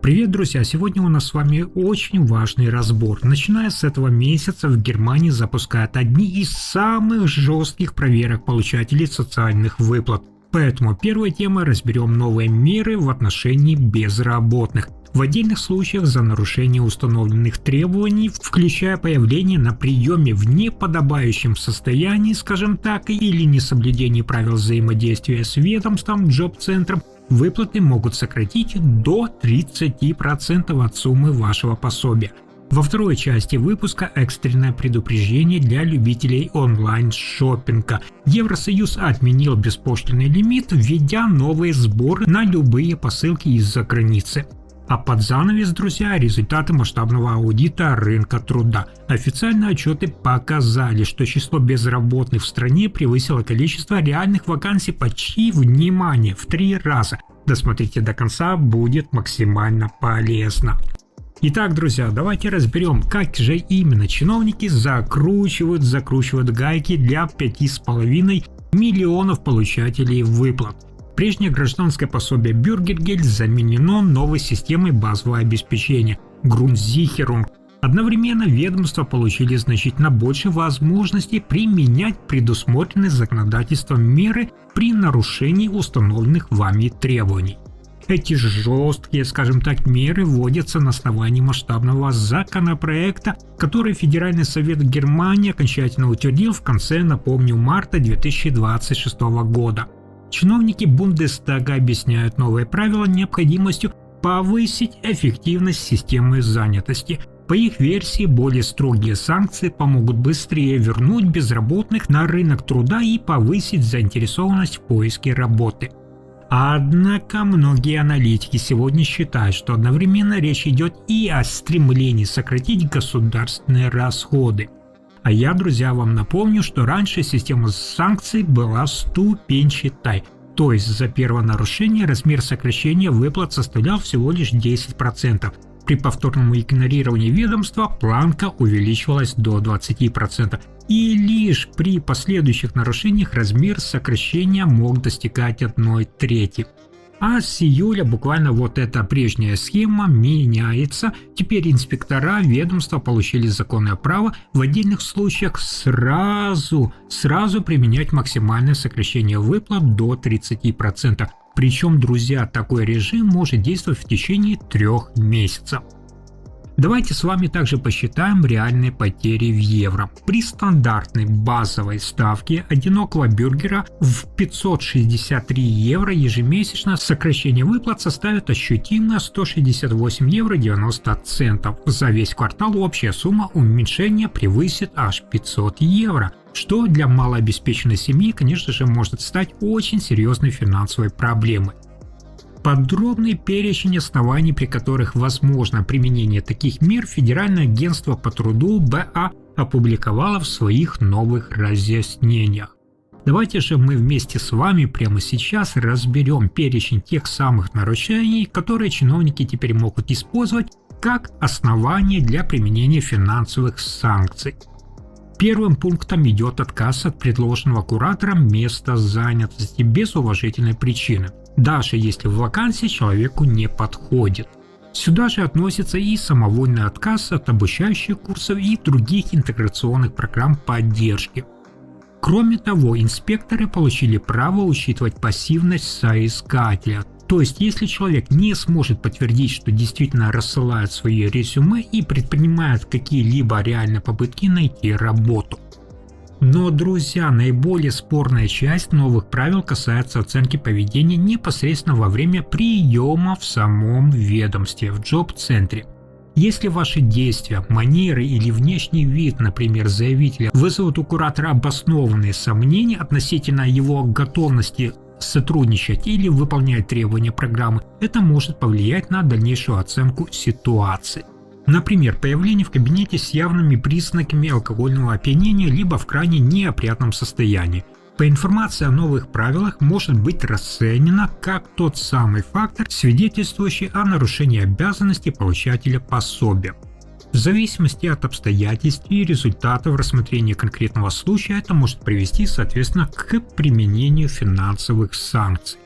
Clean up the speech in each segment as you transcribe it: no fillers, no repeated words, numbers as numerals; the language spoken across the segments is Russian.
Привет, друзья! Сегодня у нас с вами очень важный разбор. Начиная с этого месяца в Германии запускают одни из самых жестких проверок получателей социальных выплат. Поэтому первой темой разберем новые меры в отношении безработных. В отдельных случаях за нарушение установленных требований, включая появление на приеме в неподобающем состоянии, скажем так, или несоблюдение правил взаимодействия с ведомством, джоб-центром, выплаты могут сократить до 30% от суммы вашего пособия. Во второй части выпуска экстренное предупреждение для любителей онлайн-шоппинга. Евросоюз отменил беспошлинный лимит, введя новые сборы на любые посылки из-за границы. А под занавес, друзья, результаты масштабного аудита рынка труда. Официальные отчеты показали, что число безработных в стране превысило количество реальных вакансий почти, внимание, в 3 раза. Досмотрите до конца, будет максимально полезно. Итак, друзья, давайте разберем, как же именно чиновники закручивают гайки для 5,5 миллионов получателей выплат. Прежнее гражданское пособие Bürgergeld заменено новой системой базового обеспечения Grundsicherung. Одновременно ведомства получили значительно больше возможностей применять предусмотренные законодательством меры при нарушении установленных вами требований. Эти жесткие, скажем так, меры вводятся на основании масштабного законопроекта, который Федеральный совет Германии окончательно утвердил в конце, напомню, марта 2026 года. Чиновники Бундестага объясняют новые правила необходимостью повысить эффективность системы занятости. По их версии, более строгие санкции помогут быстрее вернуть безработных на рынок труда и повысить заинтересованность в поиске работы. Однако многие аналитики сегодня считают, что одновременно речь идет и о стремлении сократить государственные расходы. А я, друзья, вам напомню, что раньше система санкций была ступенчатой, то есть за первое нарушение размер сокращения выплат составлял всего лишь 10%. При повторном игнорировании ведомства планка увеличивалась до 20%, и лишь при последующих нарушениях размер сокращения мог достигать 1/3. А с июля буквально вот эта прежняя схема меняется. Теперь инспектора ведомства получили законное право в отдельных случаях сразу применять максимальное сокращение выплат до 30%. Причем, друзья, такой режим может действовать в течение 3 месяцев. Давайте с вами также посчитаем реальные потери в евро. При стандартной базовой ставке одинокого бюргера в 563 евро ежемесячно сокращение выплат составит ощутимо 168 евро 90 центов. За весь квартал общая сумма уменьшения превысит аж 500 евро, что для малообеспеченной семьи, конечно же, может стать очень серьезной финансовой проблемой. Подробный перечень оснований, при которых возможно применение таких мер, Федеральное агентство по труду БА опубликовало в своих новых разъяснениях. Давайте же мы вместе с вами прямо сейчас разберем перечень тех самых нарушений, которые чиновники теперь могут использовать как основание для применения финансовых санкций. Первым пунктом идет отказ от предложенного куратором места занятости без уважительной причины, даже если в вакансии человеку не подходит. Сюда же относится и самовольный отказ от обучающих курсов и других интеграционных программ поддержки. Кроме того, инспекторы получили право учитывать пассивность соискателя. То есть, если человек не сможет подтвердить, что действительно рассылает свои резюме и предпринимает какие-либо реальные попытки найти работу. Но, друзья, наиболее спорная часть новых правил касается оценки поведения непосредственно во время приема в самом ведомстве, в джоб-центре. Если ваши действия, манеры или внешний вид, например, заявителя, вызовут у куратора обоснованные сомнения относительно его готовности сотрудничать или выполнять требования программы, это может повлиять на дальнейшую оценку ситуации. Например, появление в кабинете с явными признаками алкогольного опьянения либо в крайне неопрятном состоянии. По информации о новых правилах может быть расценено как тот самый фактор, свидетельствующий о нарушении обязанностей получателя пособия. В зависимости от обстоятельств и результатов рассмотрения конкретного случая это может привести, соответственно, к применению финансовых санкций.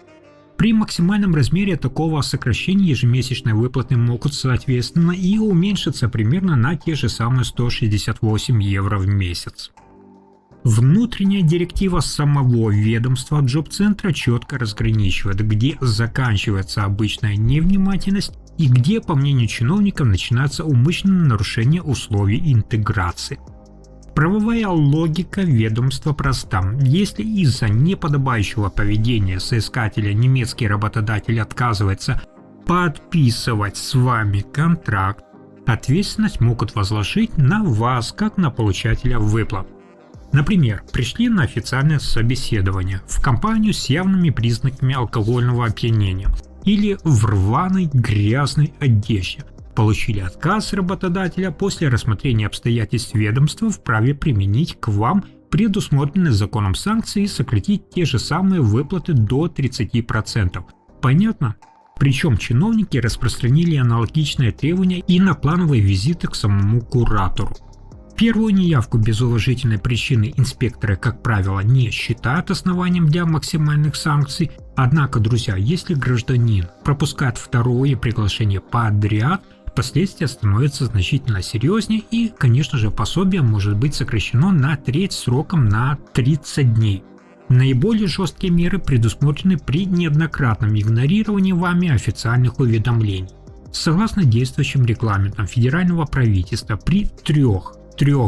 При максимальном размере такого сокращения ежемесячные выплаты могут соответственно и уменьшиться примерно на те же самые 168 евро в месяц. Внутренняя директива самого ведомства Джоб-центра четко разграничивает, где заканчивается обычная невнимательность и где, по мнению чиновников, начинается умышленное нарушение условий интеграции. Правовая логика ведомства проста. Если из-за неподобающего поведения соискателя немецкий работодатель отказывается подписывать с вами контракт, ответственность могут возложить на вас, как на получателя выплат. Например, пришли на официальное собеседование в компанию с явными признаками алкогольного опьянения или в рваной грязной одежде. Получили отказ работодателя, после рассмотрения обстоятельств ведомства вправе применить к вам предусмотренные законом санкции и сократить те же самые выплаты до 30%. Понятно? Причем чиновники распространили аналогичные требования и на плановые визиты к самому куратору. Первую неявку без уважительной причины инспекторы, как правило, не считают основанием для максимальных санкций, однако, друзья, если гражданин пропускает второе приглашение подряд, последствия становятся значительно серьезнее и, конечно же, пособие может быть сокращено на треть сроком на 30 дней. Наиболее жесткие меры предусмотрены при неоднократном игнорировании вами официальных уведомлений. Согласно действующим регламентам федерального правительства, при трех,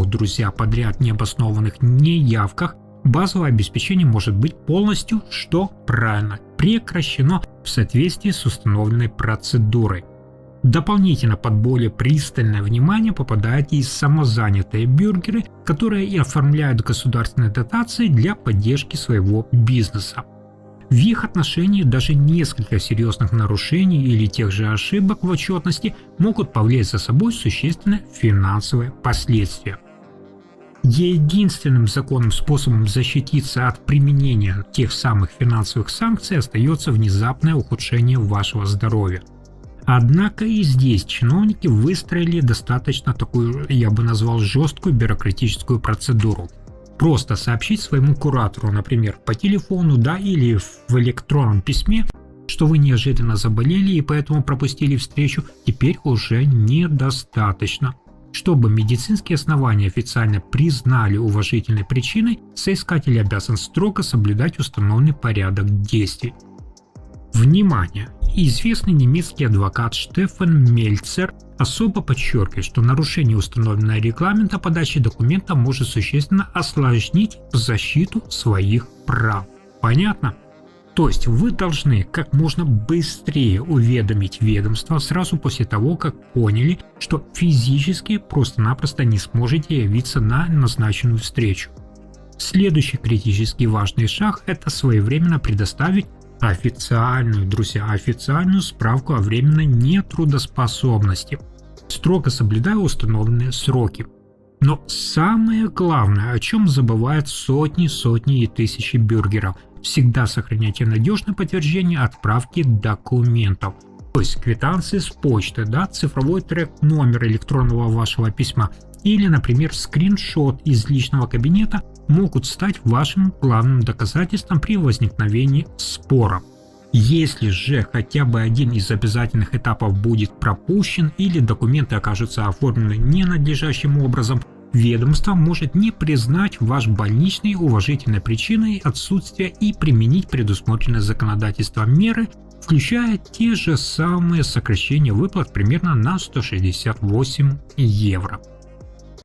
друзья, подряд необоснованных неявках базовое обеспечение может быть полностью, что правильно, прекращено в соответствии с установленной процедурой. Дополнительно под более пристальное внимание попадают и самозанятые бюргеры, которые и оформляют государственные дотации для поддержки своего бизнеса. В их отношении даже несколько серьезных нарушений или тех же ошибок в отчетности могут повлечь за собой существенные финансовые последствия. Единственным законным способом защититься от применения тех самых финансовых санкций остается внезапное ухудшение вашего здоровья. Однако и здесь чиновники выстроили достаточно такую, я бы назвал, жесткую бюрократическую процедуру. Просто сообщить своему куратору, например, по телефону, или в электронном письме, что вы неожиданно заболели и поэтому пропустили встречу, теперь уже недостаточно. Чтобы медицинские основания официально признали уважительной причиной, соискатель обязан строго соблюдать установленный порядок действий. Внимание! Известный немецкий адвокат Штефан Мельцер особо подчеркивает, что нарушение установленного регламента подачи документа может существенно осложнить защиту своих прав. Понятно? То есть вы должны как можно быстрее уведомить ведомство сразу после того, как поняли, что физически просто-напросто не сможете явиться на назначенную встречу. Следующий критически важный шаг – это своевременно предоставить официальную справку о временной нетрудоспособности, строго соблюдая установленные сроки. Но самое главное, о чем забывают сотни и тысячи бюргеров, всегда сохраняйте надежное подтверждение отправки документов. То есть квитанции с почты, цифровой трек-номер электронного вашего письма или, например, скриншот из личного кабинета могут стать вашим главным доказательством при возникновении спора. Если же хотя бы один из обязательных этапов будет пропущен или документы окажутся оформлены ненадлежащим образом, ведомство может не признать ваш больничный уважительной причиной отсутствия и применить предусмотренные законодательством меры, включая те же самые сокращения выплат примерно на 168 евро.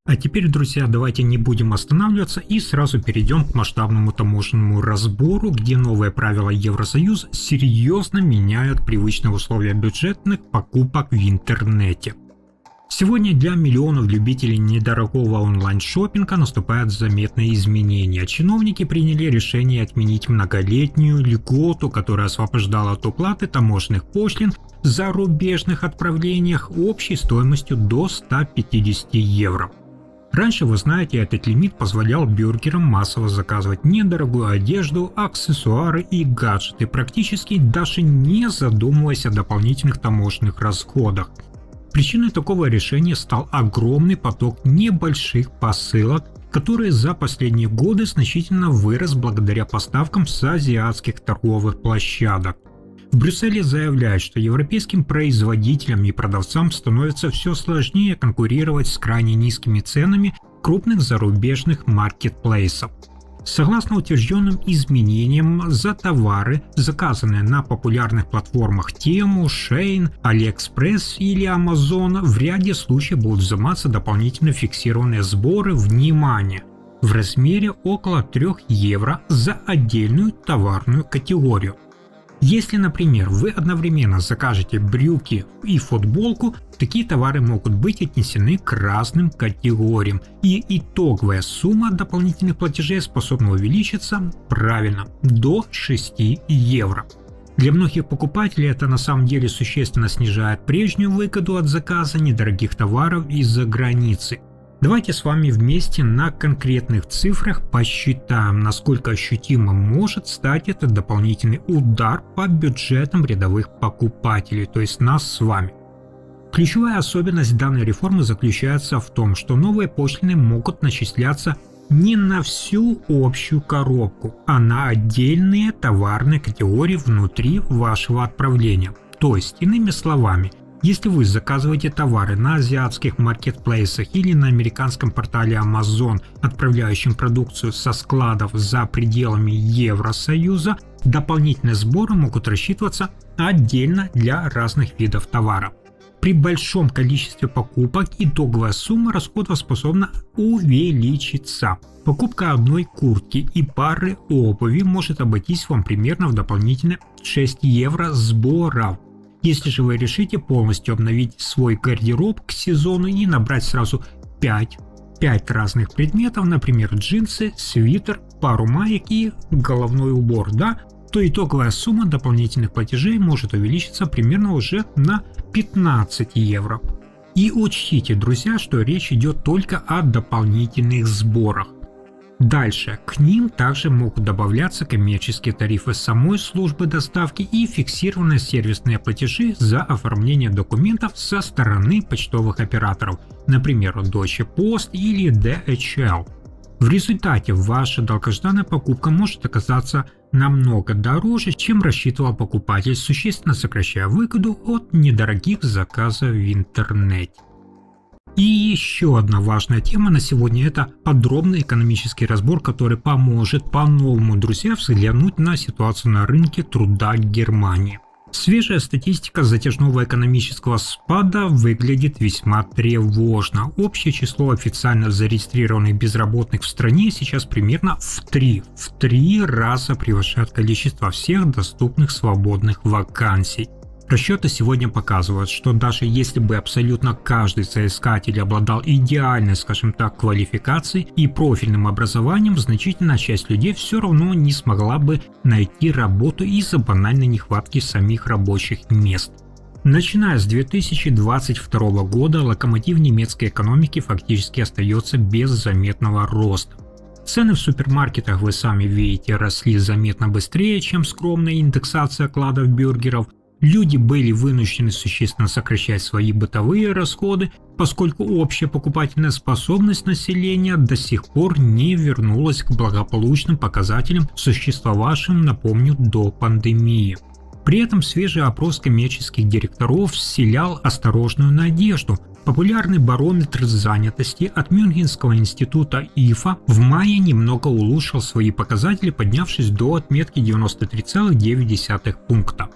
А теперь, друзья, давайте не будем останавливаться и сразу перейдем к масштабному таможенному разбору, где новые правила Евросоюза серьезно меняют привычные условия бюджетных покупок в интернете. Сегодня для миллионов любителей недорогого онлайн-шоппинга наступают заметные изменения. Чиновники приняли решение отменить многолетнюю льготу, которая освобождала от уплаты таможенных пошлин в зарубежных отправлениях общей стоимостью до 150 евро. Раньше, вы знаете, этот лимит позволял бюргерам массово заказывать недорогую одежду, аксессуары и гаджеты, практически даже не задумываясь о дополнительных таможенных расходах. Причиной такого решения стал огромный поток небольших посылок, который за последние годы значительно вырос благодаря поставкам с азиатских торговых площадок. В Брюсселе заявляют, что европейским производителям и продавцам становится все сложнее конкурировать с крайне низкими ценами крупных зарубежных маркетплейсов. Согласно утвержденным изменениям, за товары, заказанные на популярных платформах Temu, Shein, AliExpress или Amazon, в ряде случаев будут взиматься дополнительно фиксированные сборы, внимание, в размере около 3 евро за отдельную товарную категорию. Если, например, вы одновременно закажете брюки и футболку, такие товары могут быть отнесены к разным категориям, и итоговая сумма дополнительных платежей способна увеличиться, правильно, до 6 евро. Для многих покупателей это на самом деле существенно снижает прежнюю выгоду от заказа недорогих товаров из-за границы. Давайте с вами вместе на конкретных цифрах посчитаем, насколько ощутимо может стать этот дополнительный удар по бюджетам рядовых покупателей, то есть нас с вами. Ключевая особенность данной реформы заключается в том, что новые пошлины могут начисляться не на всю общую коробку, а на отдельные товарные категории внутри вашего отправления. То есть, иными словами, если вы заказываете товары на азиатских маркетплейсах или на американском портале Amazon, отправляющем продукцию со складов за пределами Евросоюза, дополнительные сборы могут рассчитываться отдельно для разных видов товаров. При большом количестве покупок итоговая сумма расходов способна увеличиться. Покупка одной куртки и пары обуви может обойтись вам примерно в дополнительные 6 евро сборов. Если же вы решите полностью обновить свой гардероб к сезону и набрать сразу 5 разных предметов, например, джинсы, свитер, пару маек и головной убор, то итоговая сумма дополнительных платежей может увеличиться примерно уже на 15 евро. И учтите, друзья, что речь идет только о дополнительных сборах. Дальше, к ним также могут добавляться коммерческие тарифы самой службы доставки и фиксированные сервисные платежи за оформление документов со стороны почтовых операторов, например, Deutsche Post или DHL. В результате ваша долгожданная покупка может оказаться намного дороже, чем рассчитывал покупатель, существенно сокращая выгоду от недорогих заказов в интернете. И еще одна важная тема на сегодня – это подробный экономический разбор, который поможет по-новому, друзья, взглянуть на ситуацию на рынке труда Германии. Свежая статистика затяжного экономического спада выглядит весьма тревожно. Общее число официально зарегистрированных безработных в стране сейчас примерно в 3 раза превышает количество всех доступных свободных вакансий. Расчеты сегодня показывают, что даже если бы абсолютно каждый соискатель обладал идеальной, скажем так, квалификацией и профильным образованием, значительная часть людей все равно не смогла бы найти работу из-за банальной нехватки самих рабочих мест. Начиная с 2022 года локомотив немецкой экономики фактически остается без заметного роста. Цены в супермаркетах, вы сами видите, росли заметно быстрее, чем скромная индексация окладов бюргеров. Люди были вынуждены существенно сокращать свои бытовые расходы, поскольку общая покупательная способность населения до сих пор не вернулась к благополучным показателям, существовавшим, напомню, до пандемии. При этом свежий опрос коммерческих директоров вселял осторожную надежду. Популярный барометр занятости от Мюнхенского института ИФА в мае немного улучшил свои показатели, поднявшись до отметки 93,9 пункта.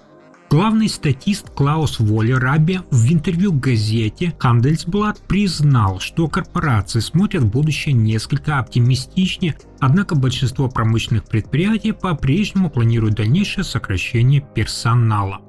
Главный статист Клаус Волле-Раббе в интервью газете Handelsblatt признал, что корпорации смотрят в будущее несколько оптимистичнее, однако большинство промышленных предприятий по-прежнему планируют дальнейшее сокращение персонала.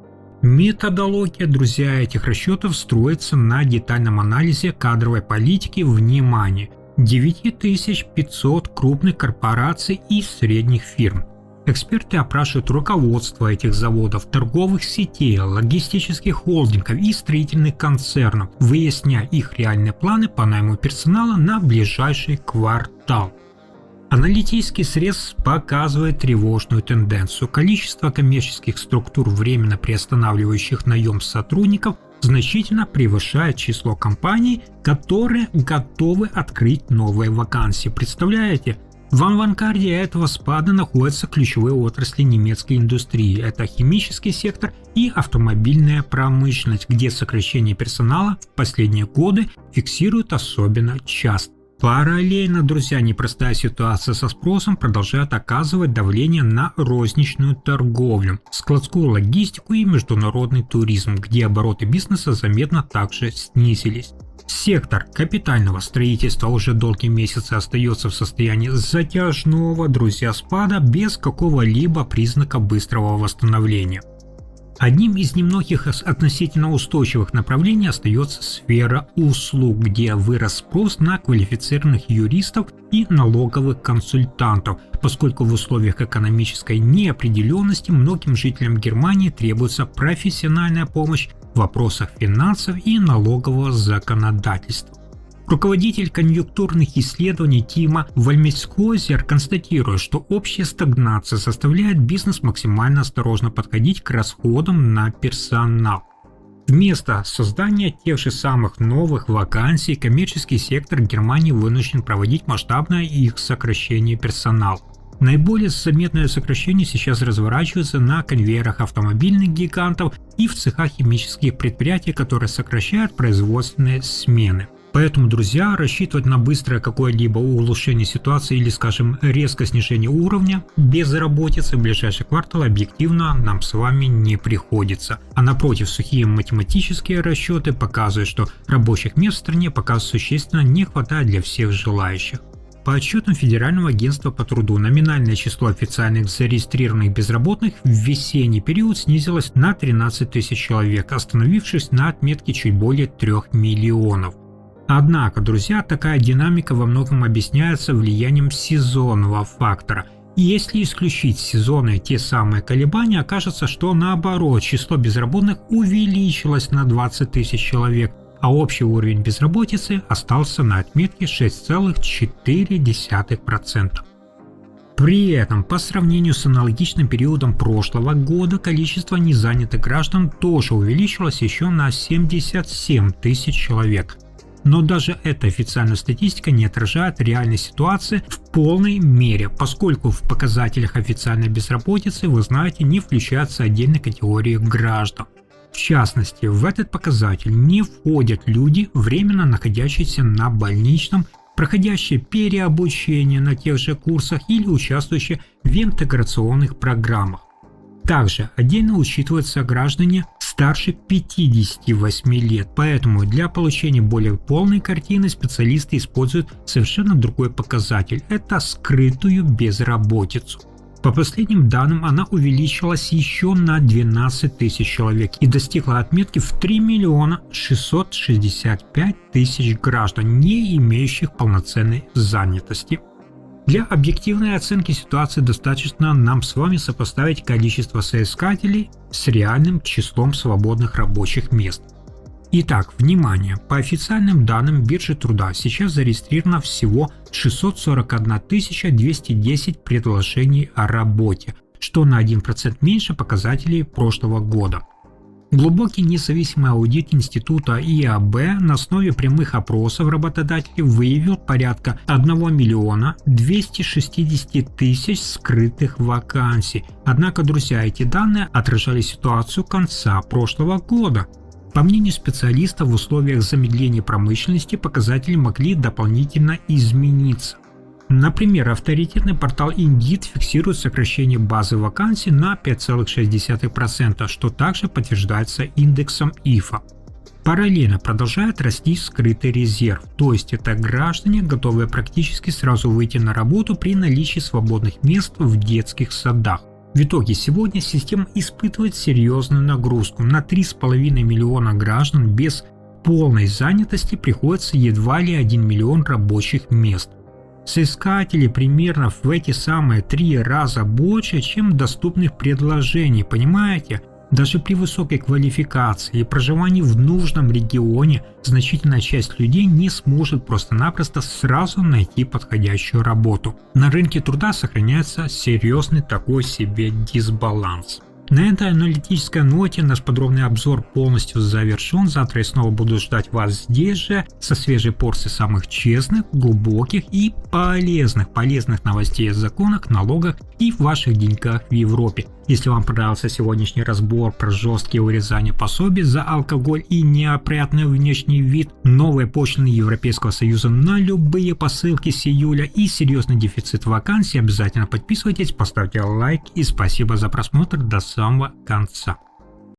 Методология, друзья, этих расчетов строится на детальном анализе кадровой политики, внимания, 9500 крупных корпораций и средних фирм. Эксперты опрашивают руководство этих заводов, торговых сетей, логистических холдингов и строительных концернов, выясняя их реальные планы по найму персонала на ближайший квартал. Аналитический срез показывает тревожную тенденцию. Количество коммерческих структур, временно приостанавливающих наем сотрудников, значительно превышает число компаний, которые готовы открыть новые вакансии. Представляете? В авангарде этого спада находятся ключевые отрасли немецкой индустрии. Это химический сектор и автомобильная промышленность, где сокращение персонала в последние годы фиксируют особенно часто. Параллельно, друзья, непростая ситуация со спросом продолжает оказывать давление на розничную торговлю, складскую логистику и международный туризм, где обороты бизнеса заметно также снизились. Сектор капитального строительства уже долгие месяцы остается в состоянии затяжного, друзья, спада без какого-либо признака быстрого восстановления. Одним из немногих относительно устойчивых направлений остается сфера услуг, где вырос спрос на квалифицированных юристов и налоговых консультантов, поскольку в условиях экономической неопределенности многим жителям Германии требуется профессиональная помощь в вопросах финансов и налогового законодательства. Руководитель конъюнктурных исследований Тима Вальмельсхозер констатирует, что общая стагнация заставляет бизнес максимально осторожно подходить к расходам на персонал. Вместо создания тех же самых новых вакансий, коммерческий сектор Германии вынужден проводить масштабное их сокращение персонала. Наиболее заметное сокращение сейчас разворачивается на конвейерах автомобильных гигантов и в цехах химических предприятий, которые сокращают производственные смены. Поэтому, друзья, рассчитывать на быстрое какое-либо улучшение ситуации или, скажем, резкое снижение уровня безработицы в ближайший квартал объективно нам с вами не приходится. А напротив, сухие математические расчеты показывают, что рабочих мест в стране пока существенно не хватает для всех желающих. По отчетам Федерального агентства по труду, номинальное число официальных зарегистрированных безработных в весенний период снизилось на 13 тысяч человек, остановившись на отметке чуть более 3 миллионов. Однако, друзья, такая динамика во многом объясняется влиянием сезонного фактора. И если исключить сезонные те самые колебания, окажется, что наоборот, число безработных увеличилось на 20 тысяч человек, а общий уровень безработицы остался на отметке 6,4%. При этом, по сравнению с аналогичным периодом прошлого года, количество незанятых граждан тоже увеличилось еще на 77 тысяч человек. Но даже эта официальная статистика не отражает реальной ситуации в полной мере, поскольку в показателях официальной безработицы, вы знаете, не включаются отдельные категории граждан. В частности, в этот показатель не входят люди, временно находящиеся на больничном, проходящие переобучение на тех же курсах или участвующие в интеграционных программах. Также отдельно учитываются граждане старше 58 лет, поэтому для получения более полной картины специалисты используют совершенно другой показатель – это скрытую безработицу. По последним данным, она увеличилась еще на 12 тысяч человек и достигла отметки в 3 миллиона 665 тысяч граждан, не имеющих полноценной занятости. Для объективной оценки ситуации достаточно нам с вами сопоставить количество соискателей с реальным числом свободных рабочих мест. Итак, внимание! По официальным данным биржи труда сейчас зарегистрировано всего 641 210 предложений о работе, что на 1% меньше показателей прошлого года. Глубокий независимый аудит института ИАБ на основе прямых опросов работодателей выявил порядка 1 миллиона 260 тысяч скрытых вакансий. Однако, друзья, эти данные отражали ситуацию конца прошлого года. По мнению специалистов, в условиях замедления промышленности показатели могли дополнительно измениться. Например, авторитетный портал Indeed фиксирует сокращение базы вакансий на 5,6%, что также подтверждается индексом ИФА. Параллельно продолжает расти скрытый резерв, то есть это граждане, готовые практически сразу выйти на работу при наличии свободных мест в детских садах. В итоге сегодня система испытывает серьезную нагрузку. На 3,5 миллиона граждан без полной занятости приходится едва ли 1 миллион рабочих мест. Соискателей примерно в эти самые 3 раза больше, чем доступных предложений, понимаете? Даже при высокой квалификации и проживании в нужном регионе значительная часть людей не сможет просто-напросто сразу найти подходящую работу. На рынке труда сохраняется серьезный такой себе дисбаланс. На этой аналитической ноте наш подробный обзор полностью завершен. Завтра я снова буду ждать вас здесь же со свежей порцией самых честных, глубоких и полезных новостей о законах, налогах и ваших деньгах в Европе. Если вам понравился сегодняшний разбор про жесткие урезания пособий за алкоголь и неопрятный внешний вид, новые пошлины Европейского Союза на любые посылки с июля и серьезный дефицит вакансий, обязательно подписывайтесь, поставьте лайк и спасибо за просмотр до самого конца.